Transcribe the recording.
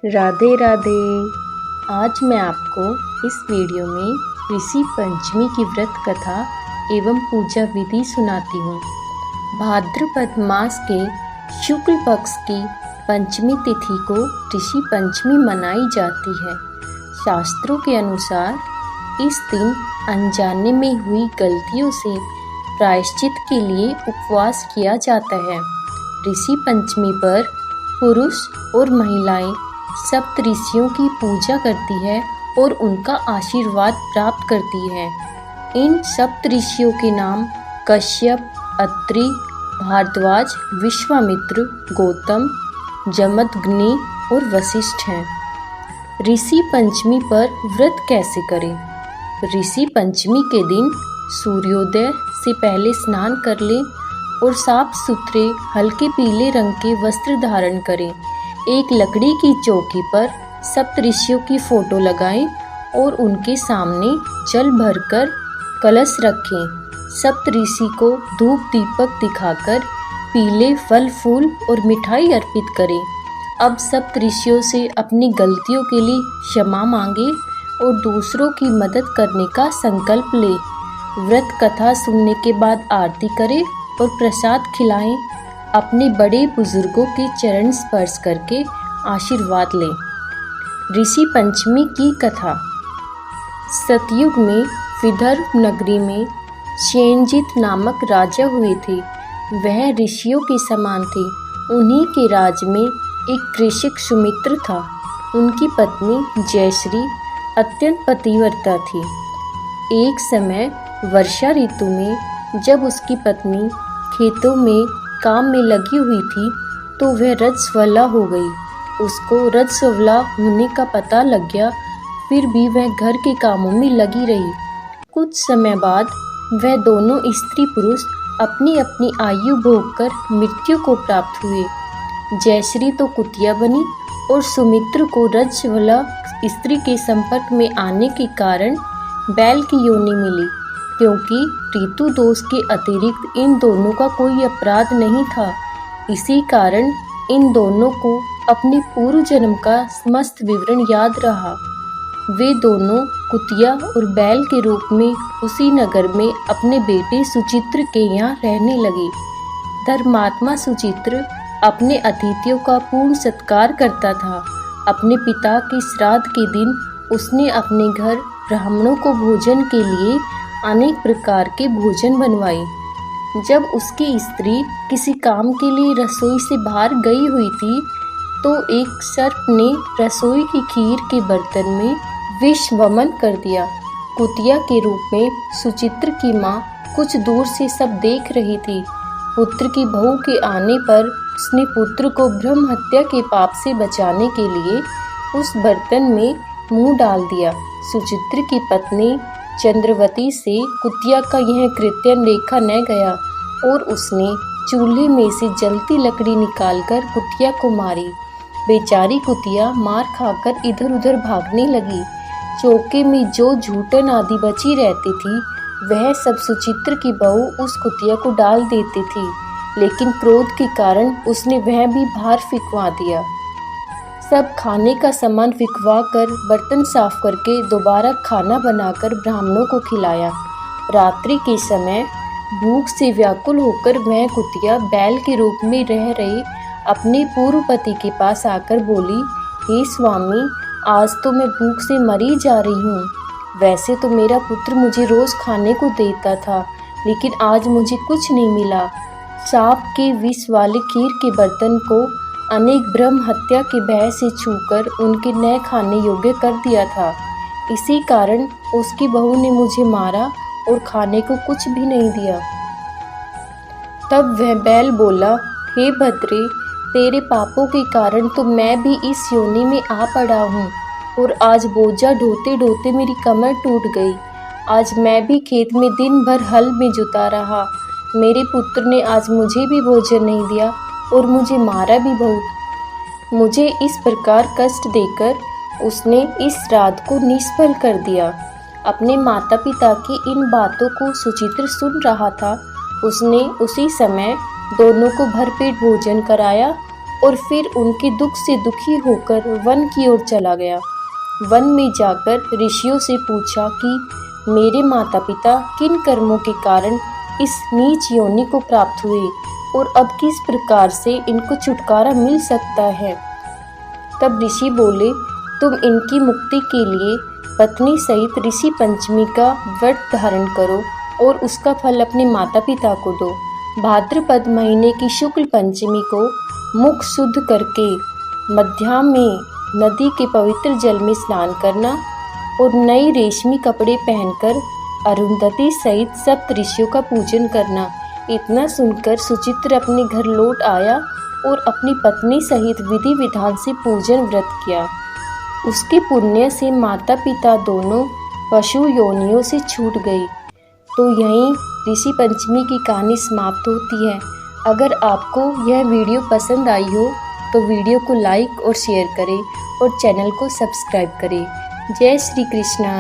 राधे राधे। आज मैं आपको इस वीडियो में ऋषि पंचमी की व्रत कथा एवं पूजा विधि सुनाती हूँ। भाद्रपद मास के शुक्ल पक्ष की पंचमी तिथि को ऋषि पंचमी मनाई जाती है। शास्त्रों के अनुसार इस दिन अनजाने में हुई गलतियों से प्रायश्चित के लिए उपवास किया जाता है। ऋषि पंचमी पर पुरुष और महिलाएं सप्त ऋषियों की पूजा करती है और उनका आशीर्वाद प्राप्त करती है। इन सप्त ऋषियों के नाम कश्यप, अत्रि, भारद्वाज, विश्वामित्र, गौतम, जमदग्नि और वशिष्ठ हैं। ऋषि पंचमी पर व्रत कैसे करें? ऋषि पंचमी के दिन सूर्योदय से पहले स्नान कर लें और साफ सुथरे हल्के पीले रंग के वस्त्र धारण करें। एक लकड़ी की चौकी पर सप्त ऋषियों की फोटो लगाएं और उनके सामने जल भरकर कलश रखें। सप्त ऋषि को धूप दीपक दिखाकर पीले फल फूल और मिठाई अर्पित करें। अब सप्त ऋषियों से अपनी गलतियों के लिए क्षमा मांगे और दूसरों की मदद करने का संकल्प लें। व्रत कथा सुनने के बाद आरती करें और प्रसाद खिलाएं। अपने बड़े बुजुर्गों के चरण स्पर्श करके आशीर्वाद लें। ऋषि पंचमी की कथा। सतयुग में विदर्भ नगरी में क्षेत्रजित नामक राजा हुए थे। वह ऋषियों के समान थे। उन्हीं के राज में एक कृषक सुमित्र था। उनकी पत्नी जयश्री अत्यंत पतिव्रता थी। एक समय वर्षा ऋतु में जब उसकी पत्नी खेतों में काम में लगी हुई थी तो वह रजस्वला हो गई। उसको रजस्वला होने का पता लग गया, फिर भी वह घर के कामों में लगी रही। कुछ समय बाद वह दोनों स्त्री पुरुष अपनी अपनी आयु भोग कर मृत्यु को प्राप्त हुए। जयश्री तो कुतिया बनी और सुमित्र को रजस्वला स्त्री के संपर्क में आने के कारण बैल की योनि मिली, क्योंकि ऋतु दोष के अतिरिक्त इन दोनों का कोई अपराध नहीं था। इसी कारण इन दोनों को अपने पूर्व जन्म का समस्त विवरण याद रहा। वे दोनों कुतिया और बैल के रूप में उसी नगर में अपने बेटे सुचित्र के यहाँ रहने लगे। धर्मात्मा सुचित्र अपने अतिथियों का पूर्ण सत्कार करता था। अपने पिता के श्राद्ध के दिन उसने अपने घर ब्राह्मणों को भोजन के लिए अनेक प्रकार के भोजन बनवाए। जब उसकी स्त्री किसी काम के लिए रसोई से बाहर गई हुई थी तो एक सर्प ने रसोई की खीर के बर्तन में विष वमन कर दिया। कुतिया के रूप में सुचित्र की माँ कुछ दूर से सब देख रही थी। पुत्र की बहू के आने पर उसने पुत्र को ब्रह्म हत्या के पाप से बचाने के लिए उस बर्तन में मुंह डाल दिया। सुचित्र की पत्नी चंद्रवती से कुतिया का यह कृत्य देखा न गया और उसने चूल्हे में से जलती लकड़ी निकालकर कुतिया को मारी। बेचारी कुतिया मार खाकर इधर उधर भागने लगी। चौके में जो झूठन आदि बची रहती थी वह सब सुचित्र की बहू उस कुतिया को डाल देती थी, लेकिन क्रोध के कारण उसने वह भी बाहर फिकवा दिया। सब खाने का सामान फिकवा कर बर्तन साफ करके दोबारा खाना बनाकर ब्राह्मणों को खिलाया। रात्रि के समय भूख से व्याकुल होकर वह कुतिया बैल के रूप में रह रहे अपने पूर्व पति के पास आकर बोली, हे स्वामी, आज तो मैं भूख से मरी जा रही हूँ। वैसे तो मेरा पुत्र मुझे रोज खाने को देता था, लेकिन आज मुझे कुछ नहीं मिला। सांप के विष वाले खीर के बर्तन को अनेक ब्रह्म हत्या के भय से छूकर उनके न खाने योग्य कर दिया था। इसी कारण उसकी बहू ने मुझे मारा और खाने को कुछ भी नहीं दिया। तब वह बैल बोला, हे भद्रे, तेरे पापों के कारण तो मैं भी इस योनि में आ पड़ा हूँ और आज बोझा ढोते ढोते मेरी कमर टूट गई। आज मैं भी खेत में दिन भर हल में जुता रहा। मेरे पुत्र ने आज मुझे भी भोजन नहीं दिया और मुझे मारा भी बहुत। मुझे इस प्रकार कष्ट देकर उसने इस श्राद्ध को निष्फल कर दिया। अपने माता पिता की इन बातों को सुचित्र सुन रहा था। उसने उसी समय दोनों को भरपेट भोजन कराया और फिर उनके दुख से दुखी होकर वन की ओर चला गया। वन में जाकर ऋषियों से पूछा कि मेरे माता पिता किन कर्मों के कारण इस नीच योनि को प्राप्त हुए और अब किस प्रकार से इनको छुटकारा मिल सकता है। तब ऋषि बोले, तुम इनकी मुक्ति के लिए पत्नी सहित ऋषि पंचमी का व्रत धारण करो और उसका फल अपने माता पिता को दो। भाद्रपद महीने की शुक्ल पंचमी को मुख शुद्ध करके मध्याह्न में नदी के पवित्र जल में स्नान करना और नए रेशमी कपड़े पहनकर अरुंधति सहित सप्त ऋषियों का पूजन करना। इतना सुनकर सुचित्र अपने घर लौट आया और अपनी पत्नी सहित विधि विधान से पूजन व्रत किया। उसके पुण्य से माता पिता दोनों पशु योनियों से छूट गई। तो यहीं ऋषि पंचमी की कहानी समाप्त होती है। अगर आपको यह वीडियो पसंद आई हो तो वीडियो को लाइक और शेयर करें और चैनल को सब्सक्राइब करें। जय श्री कृष्णा।